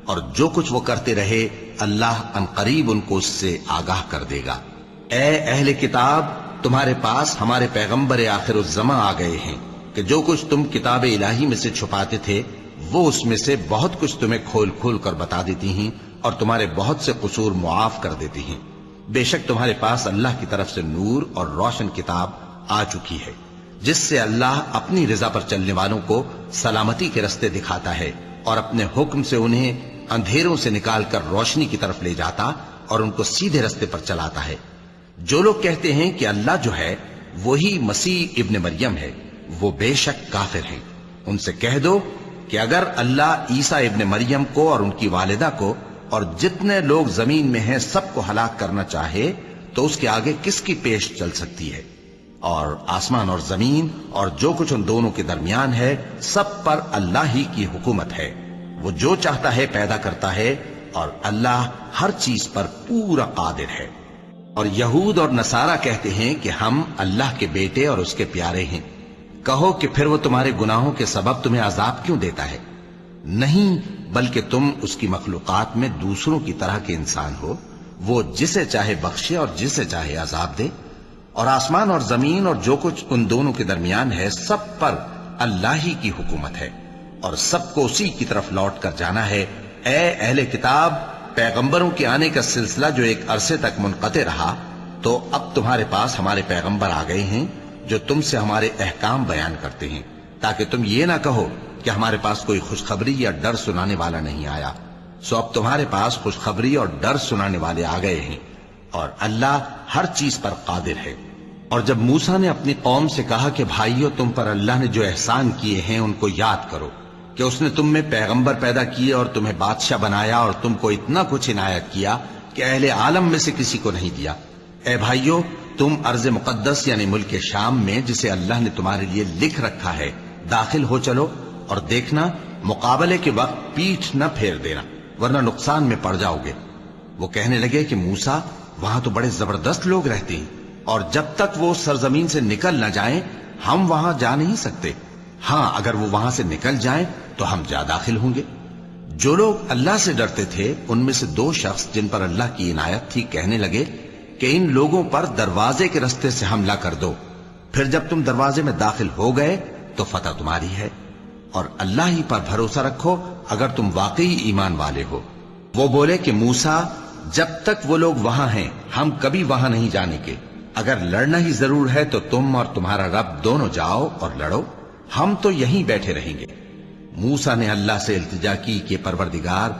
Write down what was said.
اور جو کچھ وہ کرتے رہے اللہ عنقریب ان کو اس سے آگاہ کر دے گا۔ اے اہل کتاب، تمہارے پاس ہمارے پیغمبر آخر الزماں آ گئے ہیں کہ جو کچھ تم کتاب الہی میں سے چھپاتے تھے وہ اس میں سے بہت کچھ تمہیں کھول کھول کر بتا دیتی ہیں اور تمہارے بہت سے قصور معاف کر دیتی ہیں۔ بے شک تمہارے پاس اللہ کی طرف سے نور اور روشن کتاب آ چکی ہے، جس سے اللہ اپنی رضا پر چلنے والوں کو سلامتی کے رستے دکھاتا ہے اور اپنے حکم سے انہیں اندھیروں سے نکال کر روشنی کی طرف لے جاتا اور ان کو سیدھے رستے پر چلاتا ہے۔ جو لوگ کہتے ہیں کہ اللہ جو ہے وہی مسیح ابن مریم ہے، وہ بے شک کافر ہیں۔ ان سے کہہ دو کہ اگر اللہ عیسیٰ ابن مریم کو اور ان کی والدہ کو اور جتنے لوگ زمین میں ہیں سب کو ہلاک کرنا چاہے تو اس کے آگے کس کی پیش چل سکتی ہے؟ اور آسمان اور زمین اور جو کچھ ان دونوں کے درمیان ہے سب پر اللہ ہی کی حکومت ہے۔ وہ جو چاہتا ہے پیدا کرتا ہے اور اللہ ہر چیز پر پورا قادر ہے۔ اور یہود اور نصارہ کہتے ہیں کہ ہم اللہ کے بیٹے اور اس کے پیارے ہیں۔ کہو کہ پھر وہ تمہارے گناہوں کے سبب تمہیں عذاب کیوں دیتا ہے؟ نہیں، بلکہ تم اس کی مخلوقات میں دوسروں کی طرح کے انسان ہو، وہ جسے چاہے بخشے اور جسے چاہے عذاب دے۔ اور آسمان اور زمین اور جو کچھ ان دونوں کے درمیان ہے سب پر اللہ ہی کی حکومت ہے اور سب کو اسی کی طرف لوٹ کر جانا ہے۔ اے اہل کتاب، پیغمبروں کے آنے کا سلسلہ جو ایک عرصے تک منقطع رہا، تو اب تمہارے پاس ہمارے پیغمبر آ گئے ہیں جو تم سے ہمارے احکام بیان کرتے ہیں، تاکہ تم یہ نہ کہو کہ ہمارے پاس کوئی خوشخبری یا ڈر سنانے والا نہیں آیا۔ سو اب تمہارے پاس خوشخبری اور ڈر سنانے والے آ گئے ہیں اور اللہ ہر چیز پر قادر ہے۔ اور جب موسیٰ نے اپنی قوم سے کہا کہ بھائیو، تم پر اللہ نے جو احسان کیے ہیں ان کو یاد کرو، کہ اس نے تم میں پیغمبر پیدا کیے اور تمہیں بادشاہ بنایا اور تم کو اتنا کچھ عنایت کیا کہ اہل عالم میں سے کسی کو نہیں دیا۔ اے بھائیو، تم ارض مقدس یعنی ملک شام میں جسے اللہ نے تمہارے لیے لکھ رکھا ہے داخل ہو چلو، اور دیکھنا مقابلے کے وقت پیٹھ نہ پھیر دینا ورنہ نقصان میں پڑ جاؤ گے۔ وہ کہنے لگے کہ موسیٰ، وہاں تو بڑے زبردست لوگ رہتے ہیں اور جب تک وہ سرزمین سے نکل نہ جائیں ہم وہاں جا نہیں سکتے۔ ہاں، اگر وہ وہاں سے نکل جائیں تو ہم جا داخل ہوں گے۔ جو لوگ اللہ سے ڈرتے تھے ان میں سے دو شخص جن پر اللہ کی عنایت تھی کہنے لگے کہ ان لوگوں پر دروازے کے رستے سے حملہ کر دو، پھر جب تم دروازے میں داخل ہو گئے تو فتح تمہاری ہے، اور اللہ ہی پر بھروسہ رکھو اگر تم واقعی ایمان والے ہو۔ وہ بولے کہ موسیٰ، جب تک وہ لوگ وہاں ہیں ہم کبھی وہاں نہیں جانے کے، اگر لڑنا ہی ضرور ہے تو تم اور تمہارا رب دونوں جاؤ اور لڑو، ہم تو یہیں بیٹھے رہیں گے۔ موسیٰ نے اللہ سے التجا کی کہ پروردگار